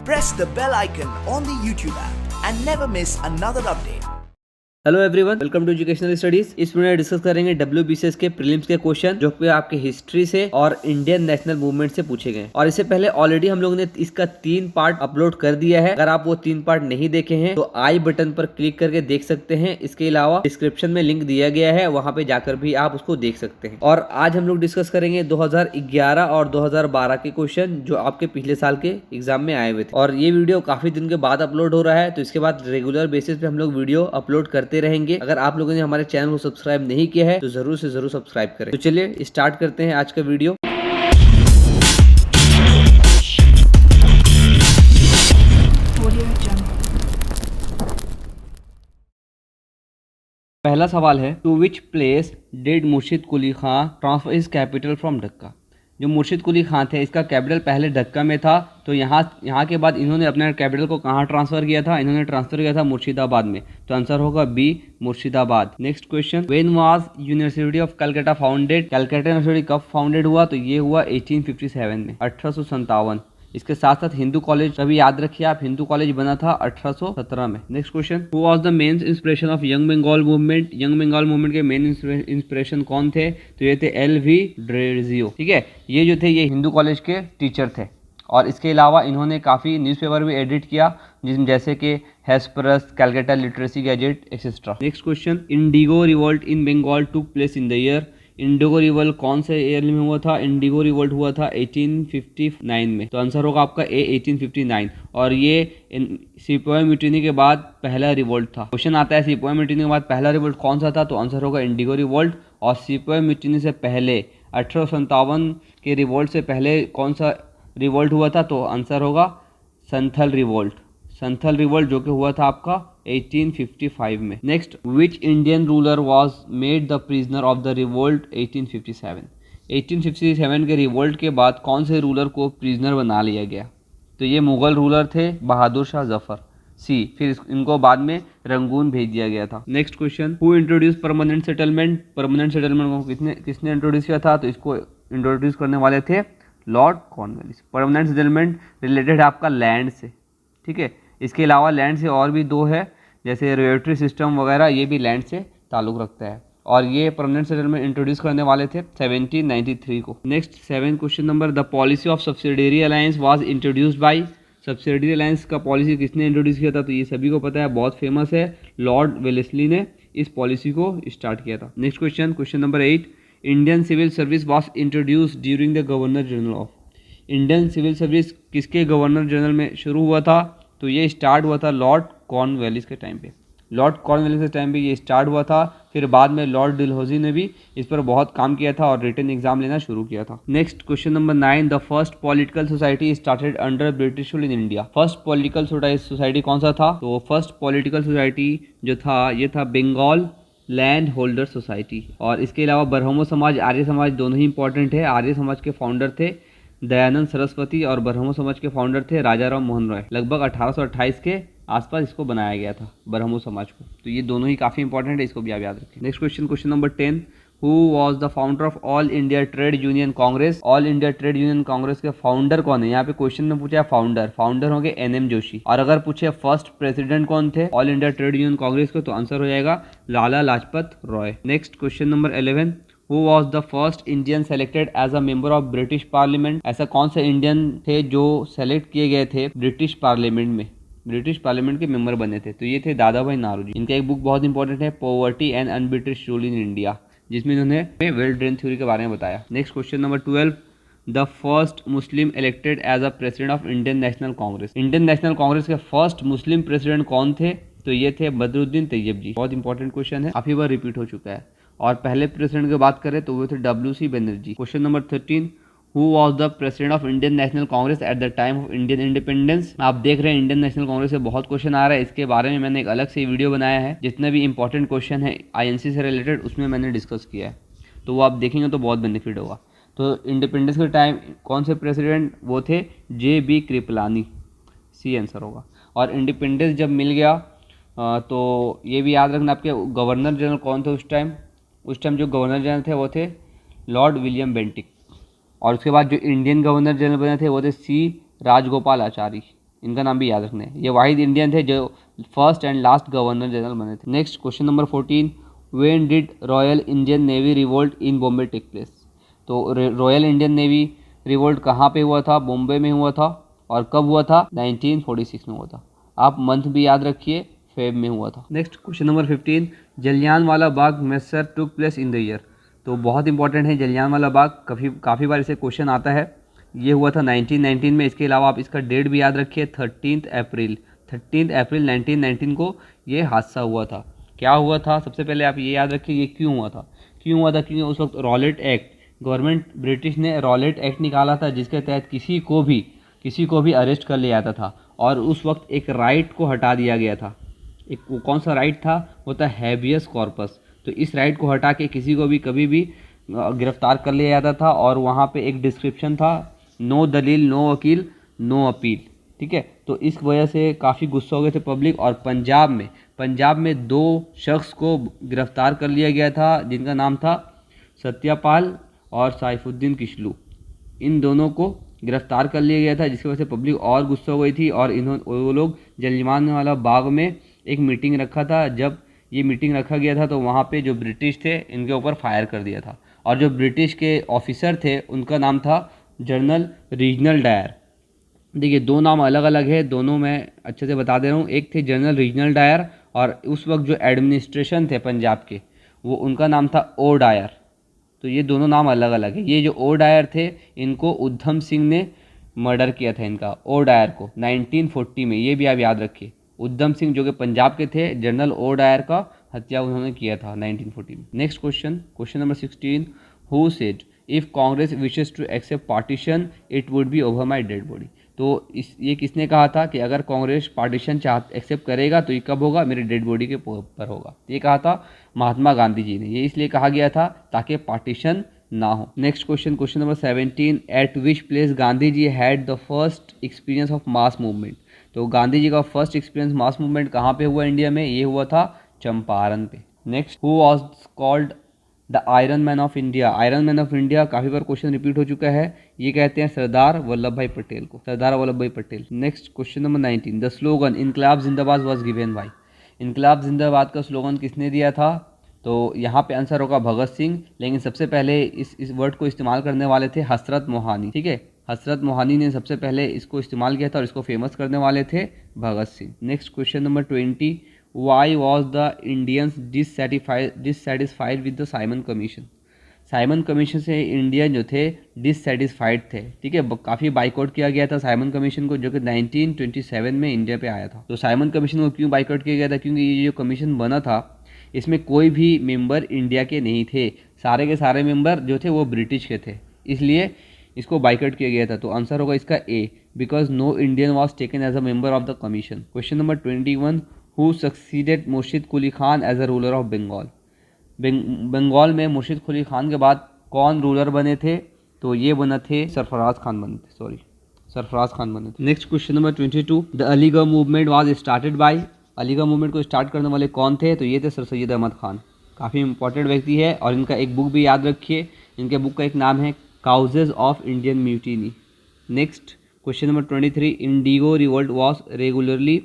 Press the bell icon on the YouTube app and never miss another update. Hello everyone, welcome to educational studies. इस video में discuss करेंगे WBCS के prelims के question जो कि आपके हिस्ट्री से और इंडियन नेशनल मूवमेंट से पूछे गए। और इससे पहले ऑलरेडी हम लोगों ने इसका 3 पार्ट अपलोड कर दिया है। अगर आप वो 3 पार्ट नहीं देखे हैं तो आई बटन पर क्लिक करके देख सकते हैं। इसके अलावा डिस्क्रिप्शन में लिंक दिया गया है, वहां पे जाकर भी आप उसको देख सकते हैं। और आज हम लोग डिस्कस करेंगे 2011 और 2012 के क्वेश्चन जो आपके पिछले साल के एग्जाम में आए हुए थे। और ये वीडियो काफी दिन के बाद अपलोड हो रहा है, तो इसके बाद रेगुलर बेसिस पे हम लोग वीडियो अपलोड करते रहेंगे। अगर आप लोगों ने हमारे चैनल को सब्सक्राइब नहीं किया है तो जरूर से जरूर सब्सक्राइब करें। तो चलिए स्टार्ट करते हैं आज का वीडियो। पहला सवाल है, टू विच प्लेस डिड मुर्शिद कुली खां ट्रांसफर हिज कैपिटल फ्रॉम ढक्का। जो मुर्शिद कुली खां थे, इसका कैपिटल पहले ढक्का में था, तो यहाँ के बाद इन्होंने अपने कैपिटल को कहाँ ट्रांसफर किया था? इन्होंने ट्रांसफर किया था मुर्शिदाबाद में। तो आंसर होगा B, Murshidabad. Next question, when was university of Calcutta founded. Calcutta university कब फाउंडेड हुआ? तो ये हुआ 1857 में, 1857। इसके साथ साथ हिंदू कॉलेज कभी याद रखिए आप, हिंदू कॉलेज बना था 1817 में। Next question, who was the main inspiration of young Bengal movement. Young Bengal movement के मेन इंस्पिरेशन कौन थे? तो ये थे LV ड्रेजियो। ठीक है, ये जो थे ये हिंदू कॉलेज के टीचर थे। और इसके अलावा इन्होंने काफ़ी न्यूज़पेपर भी एडिट किया, जैसे कि Hesperus, Calcutta literary gazette etcetera. Next question, indigo revolt in Bengal took place in the year. Indigo revolt कौन से ईयर में हुआ था? इंडिगो रिवोल्ट हुआ था 1859 में। तो आंसर होगा आपका ए, 1859। और ये सिपोय म्यूटिनी के बाद पहला रिवोल्ट था। क्वेश्चन आता है सिपोय म्यूटिनी के बाद पहला रिवोल्ट कौन सा था? तो आंसर होगा इंडिगो रिवोल्ट। और सिपोय म्यूटिनी से पहले 1857 के रिवोल्ट से पहले कौन सा रिवोल्ट हुआ था? तो आंसर होगा संथल रिवोल्ट। संथल रिवोल्ट जो कि हुआ था आपका 1855 में। Next, which Indian ruler was made the prisoner of the revolt 1857। 1857 के रिवोल्ट के बाद कौन से रूलर को प्रिजनर बना लिया गया? तो ये मुगल रूलर थे बहादुर शाह जफर। सी, फिर इनको बाद में रंगून भेज दिया गया था। Next question, who introduce permanent settlement. Permanent settlement को किसने इंट्रोड्यूस किया था? तो इसको इंट्रोड्यूस करने वाले थे Lord Cornwallis. Permanent settlement related है आपका लैंड से। ठीक है, इसके अलावा लैंड से और भी 2 है, जैसे रॉयल्टी सिस्टम वगैरह, ये भी लैंड से ताल्लुक़ रखता है। और ये परमानेंट सेटलमेंट इंट्रोड्यूस करने वाले थे 1793 को। Next 7 question number, the policy of subsidiary alliance was introduced by. Subsidiary alliance का पॉलिसी किसने इंट्रोड्यूस किया था? तो ये सभी को पता है, बहुत फेमस है, लॉर्ड वेलेस्ली ने इस पॉलिसी को स्टार्ट किया था। Next question, question number 8, Indian civil service was introduced during the governor general of. Indian civil service किसके गवर्नर जनरल में शुरू हुआ था? तो ये स्टार्ट हुआ था लॉर्ड कॉर्नवालिस के टाइम पे। लॉर्ड कॉर्नवालिस के टाइम पे ये स्टार्ट हुआ था। फिर बाद में लॉर्ड डलहौजी ने भी इस पर बहुत काम किया था और रिटन एग्जाम लेना शुरू किया था। Next question number 9, the first political society started under British rule in India. First political society कौन सा था? तो फर्स्ट पॉलिटिकल सोसाइटी जो था ये था बंगाल लैंड होल्डर सोसाइटी। और इसके अलावा ब्रह्मो समाज, आर्य समाज दोनों ही इंपॉर्टेंट है। आर्य समाज के फाउंडर थे दयानंद सरस्वती और ब्रह्मो समाज के फाउंडर थे राजा राम मोहन रॉय। लगभग 1828 के आसपास इसको बनाया गया था ब्रह्मो समाज को। तो ये दोनों ही काफ़ी इंपॉर्टेंट है, इसको भी आप याद रखें। Next question, question number 10, who was the founder of all India Trade Union Congress. All India Trade Union Congress के फाउंडर कौन है? यहाँ पे क्वेश्चन में पूछा है फाउंडर, फाउंडर होंगे NM जोशी। और अगर पूछे फर्स्ट प्रेसिडेंट कौन थे All India Trade Union Congress के, तो आंसर हो जाएगा Lala Lajpat Rai. Next question number 11, Who was the first Indian selected as a member of British Parliament? ऐसा कौन से इंडियन थे जो सेलेक्ट किए गए थे ब्रिटिश पार्लियामेंट में, ब्रिटिश पार्लियामेंट के मेंबर बने थे? तो ये थे दादा भाई नारोजी। इनका एक बुक बहुत इंपॉर्टेंट है, poverty and unBritish rule in India, जिसमें इन्होंने वेल ड्रेन थ्योरी के बारे में बताया। Next question number 12, the first Muslim elected as a president of Indian national Congress. Indian national Congress के फर्स्ट मुस्लिम प्रेसिडेंट कौन थे? तो ये थे बदरुद्दीन तैयब जी। बहुत इंपॉर्टेंट क्वेश्चन है, काफी बार रिपीट हो चुका है। और पहले प्रेसिडेंट की बात करें तो वो थे WC Banerjee. Question number 13, who was the president of Indian national Congress at the time of Indian independence. आप देख रहे हैं इंडियन नेशनल कांग्रेस से बहुत क्वेश्चन आ रहा है, इसके बारे में मैंने एक अलग से वीडियो बनाया है। जितने भी इंपॉर्टेंट क्वेश्चन है INC से रिलेटेड उसमें मैंने डिस्कस किया है, तो वो आप देखेंगे तो बहुत बेनिफिट होगा। तो इंडिपेंडेंस के टाइम कौन से प्रेसिडेंट? वो थे JB कृपलानी, सी आंसर होगा। और इंडिपेंडेंस जब मिल गया तो ये भी याद रखना, आपके गवर्नर जनरल कौन थे उस टाइम? उस टाइम जो गवर्नर जनरल थे वो थे लॉर्ड विलियम बेंटिक। और उसके बाद जो इंडियन गवर्नर जनरल बने थे वो थे C राजगोपाल आचारी। इनका नाम भी याद रखना है। ये वाहिद इंडियन थे जो first and last governor general बने थे। Next question number 14, when did royal Indian navy revolt in Bombay take place? तो रॉयल इंडियन नेवी रिवोल्ट कहाँ पे हुआ था? बॉम्बे में हुआ था। और कब हुआ था? 1946 में हुआ था। आप मंथ भी याद रखिए, फेब में हुआ था। Next question number 15, Jallianwala Bagh masher took place in the year? तो बहुत इंपॉर्टेंट है जलियांवाला बाग, काफ़ी बार इसे क्वेश्चन आता है। ये हुआ था 1919 में। इसके अलावा आप इसका डेट भी याद रखिए, 13 अप्रैल 1919 को ये हादसा हुआ था। क्या हुआ था? सबसे पहले आप ये याद रखिए ये क्यों हुआ था। क्योंकि उस वक्त रॉलेट एक्ट, गवर्नमेंट ब्रिटिश ने रॉलेट एक्ट निकाला था जिसके तहत किसी को भी अरेस्ट कर लिया जाता था। और उस वक्त एक राइट को हटा दिया गया था। एक वो कौन सा राइट था? वो था हैबियस कॉर्पस। तो इस राइट को हटा के किसी को भी कभी भी गिरफ्तार कर लिया जाता था। और वहाँ पे एक डिस्क्रिप्शन था, नो दलील, नो वकील, नो अपील। ठीक है, तो इस वजह से काफ़ी गुस्सा हो गए थे पब्लिक। और पंजाब में 2 शख्स को गिरफ्तार कर लिया गया था जिनका नाम था सत्यपाल और सैफुद्दीन किशलू। इन दोनों को गिरफ्तार कर लिया गया था जिसकी वजह से पब्लिक और गुस्सा हो गई थी। और वो लोग जलियांवाला बाग में एक मीटिंग रखा था। जब ये मीटिंग रखा गया था तो वहाँ पे जो ब्रिटिश थे इनके ऊपर फायर कर दिया था। और जो ब्रिटिश के ऑफिसर थे उनका नाम था जनरल रीजनल डायर। देखिए 2 नाम अलग अलग है, दोनों मैं अच्छे से बता दे रहा हूँ। एक थे जनरल रीजनल डायर और उस वक्त जो एडमिनिस्ट्रेशन थे पंजाब के वो उनका नाम था ओ डायर। तो ये दोनों नाम अलग अलग है। ये जो ओ डायर थे इनको उधम सिंह ने मर्डर किया था, इनका ओ डायर को 1940 में। ये भी आप याद रखिए, उधम सिंह जो कि पंजाब के थे, जनरल ओ डायर का हत्या उन्होंने किया था 1940 में। Next question number 16, who said if Congress wishes to accept partition it would be over my dead body? तो ये किसने कहा था कि अगर कांग्रेस पार्टीशन एक्सेप्ट करेगा तो ये कब होगा? मेरे डेड बॉडी के पर होगा। ये कहा था महात्मा गांधी जी ने। ये इसलिए कहा गया था ताकि पार्टीशन ना हो। Next question number 17, at which place Gandhi ji had the first experience of mass movement? तो गांधी जी का फर्स्ट एक्सपीरियंस मास मूवमेंट कहाँ पे हुआ इंडिया में? ये हुआ था चंपारण पे। Next, who was called the iron man of India? Iron man of India काफ़ी बार क्वेश्चन रिपीट हो चुका है। ये कहते हैं सरदार वल्लभ भाई पटेल को, सरदार वल्लभ भाई Patel. Next question number 19, the slogan इनकलाब जिंदाबाद वाज गिवन बाय? इनकलाब जिंदाबाद का स्लोगन किसने दिया था? तो यहाँ पे आंसर होगा भगत सिंह। लेकिन सबसे पहले इस वर्ड को इस्तेमाल करने वाले थे हसरत मोहानी। ठीक है, हसरत मोहानी ने सबसे पहले इसको इस्तेमाल किया था और इसको फेमस करने वाले थे Bhagat Singh. Next question number 20, why was the Indians dissatisfied with the Simon Commission? Simon Commission से इंडियन जो थे डिससेटिस्फाइड थे। ठीक है, काफ़ी बाइकआउट किया गया था साइमन कमीशन को, जो कि 1927 में इंडिया पे आया था। तो साइमन कमीशन को क्यों बाइकआउट किया गया था? क्योंकि ये जो कमीशन बना था इसमें कोई भी मेंबर इंडिया के नहीं थे। सारे के सारे मेंबर जो थे वो ब्रिटिश के थे, इसलिए इसको बाइकआउट किया गया था। तो आंसर होगा इसका A, because no Indian was taken as a member of the commission. Question number 21, who succeeded Murshid Quli Khan as a ruler of Bengal? Bengal में मुर्शिद कुली खान के बाद कौन रूलर बने थे? तो ये बने थे सरफराज खान बने थे। Next question number 22, the Aligarh movement was started by? Aligarh movement को स्टार्ट करने वाले कौन थे? तो ये थे सर सैयद अहमद खान। काफ़ी इंपॉर्टेंट व्यक्ति है और इनका एक बुक भी याद रखिए। इनके बुक का एक नाम है causes of Indian mutiny. Next question number 23, Indigo revolt was regularly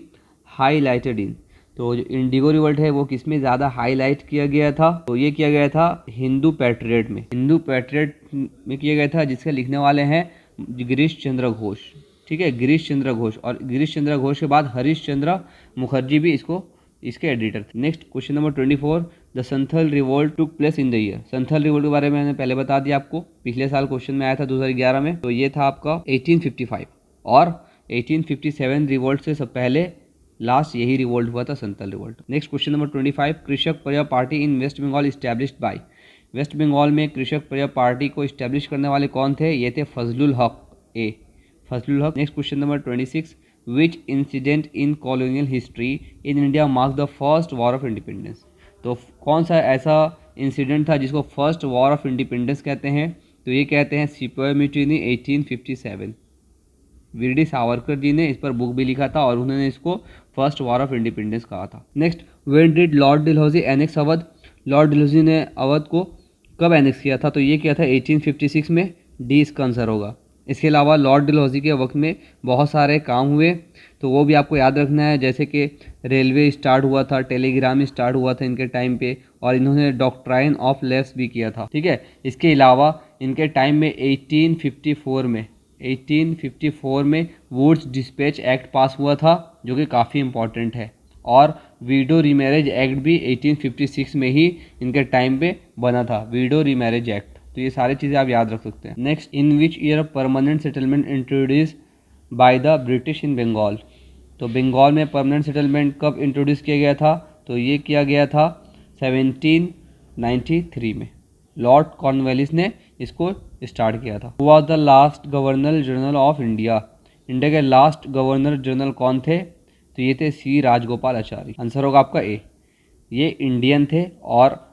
highlighted in? तो जो इंडिगो रिवोल्ट है वो किस में ज़्यादा हाईलाइट किया गया था? तो ये किया गया था हिंदू पैट्रियट में किया गया था, जिसके लिखने वाले हैं गिरीश चंद्र घोष। ठीक है, गिरीश चंद्र घोष। और गिरीश चंद्र घोष के बाद हरीश चंद्र मुखर्जी भी इसके एडिटर थे। Next question number 24, the Santhal revolt took place in the year? Santhal revolt के बारे में मैंने पहले बता दिया आपको, पिछले साल क्वेश्चन में आया था 2011 में। तो ये था आपका 1855 और 1857 रिवोल्ट से सब पहले लास्ट यही रिवोल्ट हुआ था, Santhal revolt. Next question number 25, Krishak Praja Party in West Bengal established by? West Bengal में कृषक प्रजा पार्टी को इस्टेब्लिश करने वाले कौन थे? ये थे फजलुल हक, ए फजलुल हक। Next question number 26, which incident in colonial history in India marks the first war of independence? तो कौन सा ऐसा इंसिडेंट था जिसको फर्स्ट वॉर ऑफ इंडिपेंडेंस कहते हैं? तो ये कहते हैं सिपाही म्यूटिनी 1857। वीर डी सावरकर जी ने इस पर बुक भी लिखा था और उन्होंने इसको फर्स्ट वॉर ऑफ इंडिपेंडेंस कहा था। Next, when did Lord Dalhousie annex Awadh? Lord Dalhousie ने अवध को कब एनेक्स किया था? तो ये किया था 1856 में। डी इसका आंसर होगा। इसके अलावा लॉर्ड डलहौजी के वक्त में बहुत सारे काम हुए, तो वो भी आपको याद रखना है, जैसे कि रेलवे स्टार्ट हुआ था, टेलीग्राम स्टार्ट हुआ था इनके टाइम पे, और इन्होंने डॉक्ट्राइन ऑफ लेफ्ट भी किया था, ठीक है। इसके अलावा इनके टाइम में 1854 में वुड्स डिस्पैच एक्ट पास हुआ था, जो कि काफ़ी इम्पॉर्टेंट है, और वीडो रीमैरेज एक्ट भी 1856 में ही इनके टाइम पे बना था, वीडो रीमैरेज एक्ट। तो ये सारी चीज़ें आप याद रख सकते हैं। Next, in which year permanent settlement introduce by the British in Bengal. तो बंगाल में परमानेंट सेटलमेंट कब इंट्रोड्यूस किया गया था, तो ये किया गया था 1793 में, लॉर्ड कॉर्नवालिस ने इसको स्टार्ट किया था। हुआ the last governor general of India. India के लास्ट गवर्नर जनरल कौन थे, तो ये थे सी राजगोपालाचारी। आंसर होगा आपका ए। ये इंडियन थे और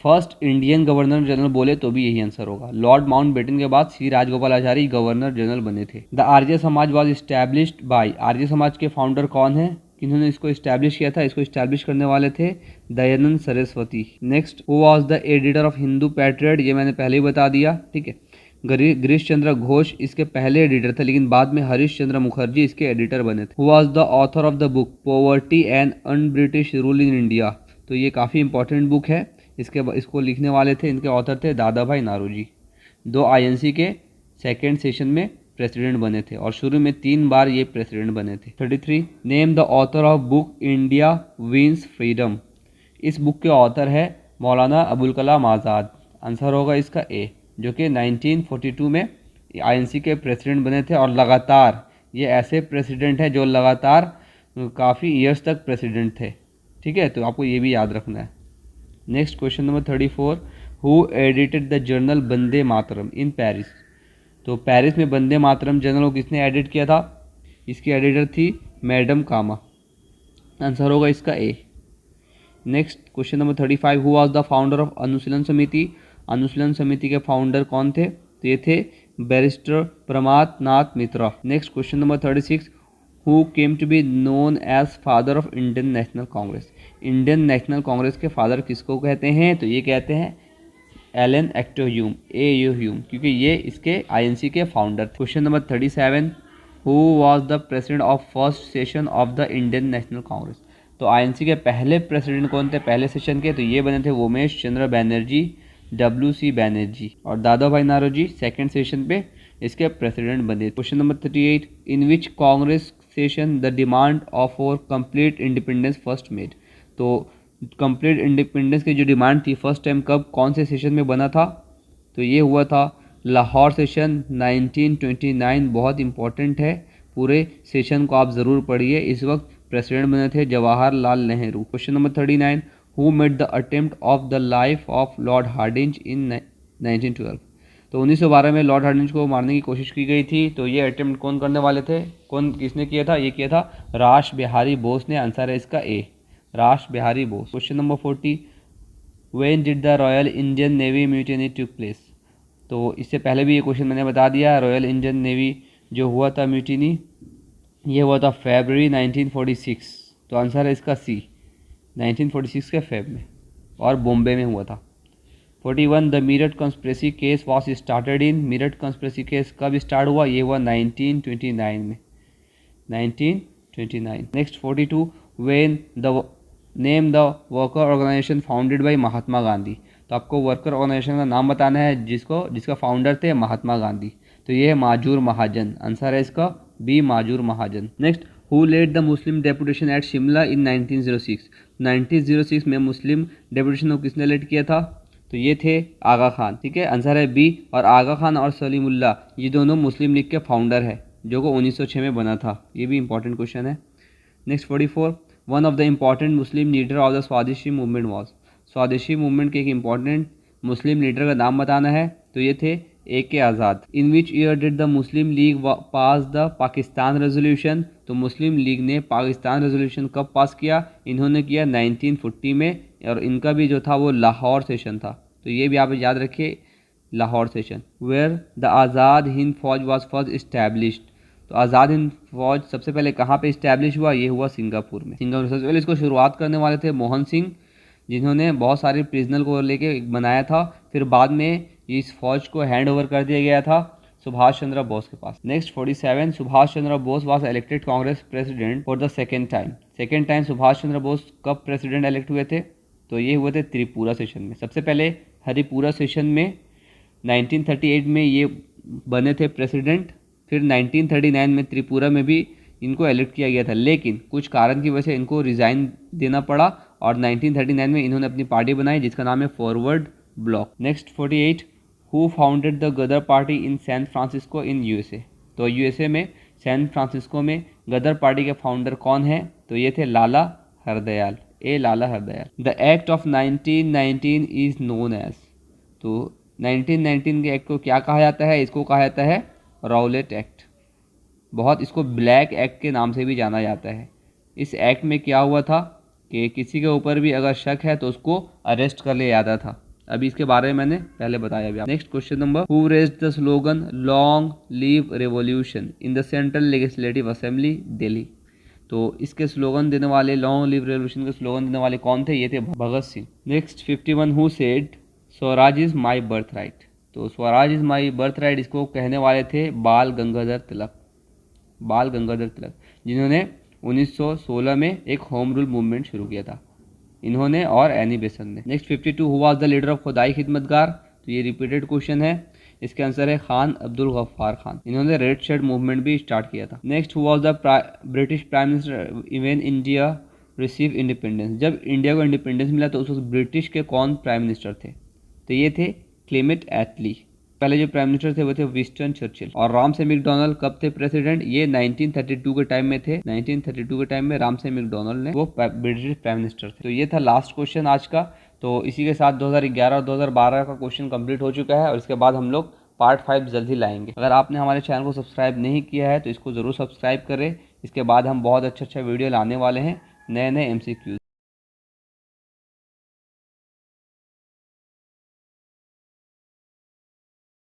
फर्स्ट इंडियन गवर्नर जनरल बोले तो भी यही आंसर होगा। लॉर्ड माउंटबेटन के बाद सी राजगोपालाचारी गवर्नर जनरल बने थे। The Arya Samaj was established bye. Arya Samaj के फाउंडर कौन है, किन्होंने इसको इस्टेब्लिश किया था, इसको इस्टेब्लिश करने वाले थे Dayanand Saraswati. Next, who was the editor of Hindu patriot, ये मैंने पहले ही बता दिया, ठीक है। गिरीश चंद्र घोष इसके पहले एडिटर थे, लेकिन बाद में हरीश चंद्र मुखर्जी इसके एडिटर बने थे। Who was the author of the book poverty and un British rule in India. तो ये काफ़ी इंपॉर्टेंट बुक है, इसको लिखने वाले थे, इनके ऑथर थे दादा भाई नारोजी। 2 INC के सेकेंड सेशन में प्रेसिडेंट बने थे और शुरू में 3 बार ये प्रेसिडेंट बने थे। 33, name the author of book India wins freedom. इस बुक के ऑथर है मौलाना अबुल कलाम आज़ाद। आंसर होगा इसका ए, जो कि 1942 में INC के प्रेसिडेंट बने थे, और लगातार ये ऐसे प्रेसिडेंट हैं जो लगातार काफ़ी ईयर्स तक प्रेसिडेंट थे, ठीक है। तो आपको ये भी याद रखना है। Next, question number 34, who edited the journal Vande Mataram in Paris. तो पेरिस में वंदे मातरम जर्नल को किसने एडिट किया था, इसकी एडिटर थी मैडम कामा। आंसर होगा इसका A. Next, question number 35, who was the founder of Anushilan Samiti. अनुशीलन समिति के फाउंडर कौन थे, तो ये थे barrister Pramatha Nath Mitra. Next, question number 36, who came to be known as father of Indian national Congress. Indian national Congress के फादर किसको कहते हैं, तो ये कहते हैं Allan Octavian Hume, AU Hume, क्योंकि ये इसके INC के फाउंडर थे। Question number 37, who was the president of first session of the Indian national Congress. तो INC के पहले प्रेसिडेंट कौन थे पहले सेशन के, तो ये बने थे उमेश चंद्र बैनर्जी, WC बैनर्जी, और दादा भाई नारोजी सेकेंड सेशन पे इसके प्रेसिडेंट बने। Question number 38, in which Congress session the demand of for complete independence first made. तो कंप्लीट इंडिपेंडेंस की जो डिमांड थी फर्स्ट टाइम कब कौन से सेशन में बना था, तो ये हुआ था लाहौर सेशन 1929। बहुत इंपॉर्टेंट है, पूरे सेशन को आप ज़रूर पढ़िए। इस वक्त प्रेसिडेंट बने थे Jawaharlal Nehru. Question number 39, who made the attempt of the life of Lord Hardinge in 1912। तो 1912 में लॉर्ड हार्डिंज को मारने की कोशिश की गई थी। तो ये अटेम्प्ट कौन करने वाले थे, किसने किया था, ये किया था रास बिहारी बोस ने। आंसर है इसका ए, रास Bihari Bose. Question number 40, when did the royal Indian navy mutiny took place. तो इससे पहले भी ये क्वेश्चन मैंने बता दिया। रॉयल इंडियन नेवी जो हुआ था म्यूटिनी, ये हुआ था फरवरी 1946। तो आंसर है इसका सी, 1946 के फेब में, और बॉम्बे में हुआ था। 41, the Meerut conspiracy case was started in. Meerut conspiracy case कब स्टार्ट हुआ, ये हुआ 1929 में, 1929। Next 42, when the name the worker organization founded by Mahatma Gandhi. तो आपको वर्कर ऑर्गेनाइजेशन का नाम बताना है जिसका फाउंडर थे महात्मा गांधी। तो ये है माजूर महाजन। आंसर है इसका B, Majoor Mahajan. Next, who led the Muslim deputation at Shimla in 1906। 1906 में मुस्लिम डेपुटेशन को किसने लेड किया था, तो ये थे आगा खान, ठीक है। आंसर है बी। और आगा खान और सलीमुल्लाह ये दोनों मुस्लिम लीग के फाउंडर है, जो को 1906 में बना था। ये भी इंपॉर्टेंट क्वेश्चन है। Next 44, one of the important Muslim leader of the स्वदेशी मूवमेंट वॉज। स्वदेशी मूवमेंट के एक इंपॉर्टेंट मुस्लिम लीडर का नाम बताना है, तो ये थे AK Azad. In which year did the Muslim league pass the Pakistan resolution. तो मुस्लिम लीग ने पाकिस्तान रेजोल्यूशन कब पास किया, इन्होंने किया 1940 में, और इनका भी जो था वो लाहौर सेशन था। तो ये भी आप याद रखिए, Lahore session. Where the Azad Hind फौज वॉज फर्स्ट इस्टेब्लिश्ड। तो आज़ाद हिंद फौज सबसे पहले कहाँ पे इस्टेब्लिश हुआ, ये हुआ सिंगापुर में। सिंगापुर सबसे पहले इसको शुरुआत करने वाले थे मोहन सिंह, जिन्होंने बहुत सारे प्रिजनर को लेके बनाया था। फिर बाद में इस फौज को हैंड ओवर कर दिया गया था सुभाष चंद्र बोस के पास। Next 47, Subhas Chandra Bose was elected Congress president for the second time Subhas Chandra Bose कब प्रेसिडेंट इलेक्ट हुए थे? तो ये हुए थे त्रिपुरा सेशन में। सबसे पहले हरिपुरा सेशन में 1938 में ये बने थे प्रेसिडेंट, फिर 1939 में त्रिपुरा में भी इनको इलेक्ट किया गया था, लेकिन कुछ कारण की वजह से इनको रिज़ाइन देना पड़ा और 1939 में इन्होंने अपनी पार्टी बनाई जिसका नाम है Forward Bloc. Next 48, who founded the Ghadar Party in San Francisco in USA? तो यूएसए में सैन फ्रांसिस्को में गदर पार्टी के फाउंडर कौन है? तो ये थे Lala Hardayal, Lala Hardayal. The act of 1919 is known as, तो 1919 के एक्ट को क्या कहा जाता है? इसको कहा जाता है राउलेट एक्ट। बहुत इसको ब्लैक एक्ट के नाम से भी जाना जाता है। इस एक्ट में क्या हुआ था कि किसी के ऊपर भी अगर शक है तो उसको अरेस्ट कर लिया जाता था। अभी इसके बारे में मैंने पहले बताया भी। Next question number, who raised the slogan long live revolution in the central legislative assembly Delhi? तो इसके स्लोगन देने वाले, लॉन्ग लिव रेवोल्यूशन के स्लोगन देने वाले कौन थे? ये थे Bhagat Singh. Next 51, who said Swaraj is my birthright? तो Swaraj is my birthright इसको कहने वाले थे बाल गंगाधर तिलक, जिन्होंने 1916 में एक होम रूल मूवमेंट शुरू किया था, इन्होंने और एनी बेसेंट ने। Next 52, who was the leader of खुदाई खिदमतगार? तो ये रिपीटेड क्वेश्चन है, इसके आंसर है खान अब्दुल गफ्फार खान, इन्होंने रेड शर्ट मूवमेंट भी स्टार्ट किया था। Next, who was the British prime minister even India receive independence? जब इंडिया को इंडिपेंडेंस मिला तो उस वक्त ब्रिटिश के कौन प्राइम मिनिस्टर थे? तो ये थे क्लेमेंट एटली। पहले जो प्राइम मिनिस्टर थे वो थे विंस्टन चर्चिल। और रामसे मैकडॉनल्ड कब थे प्रेसिडेंट? ये 1932 के टाइम में थे। 1932 के टाइम में रामसे मैकडॉनल्ड ने वो ब्रिटिश प्राइम मिनिस्टर थे। तो ये था लास्ट क्वेश्चन आज का। तो इसी के साथ 2011 और 2012 का क्वेश्चन कंप्लीट हो चुका है और इसके बाद हम लोग पार्ट 5 जल्दी लाएंगे। अगर आपने हमारे चैनल को सब्सक्राइब नहीं किया है तो इसको ज़रूर सब्सक्राइब करें। इसके बाद हम बहुत अच्छा वीडियो लाने वाले हैं, नए MCQs।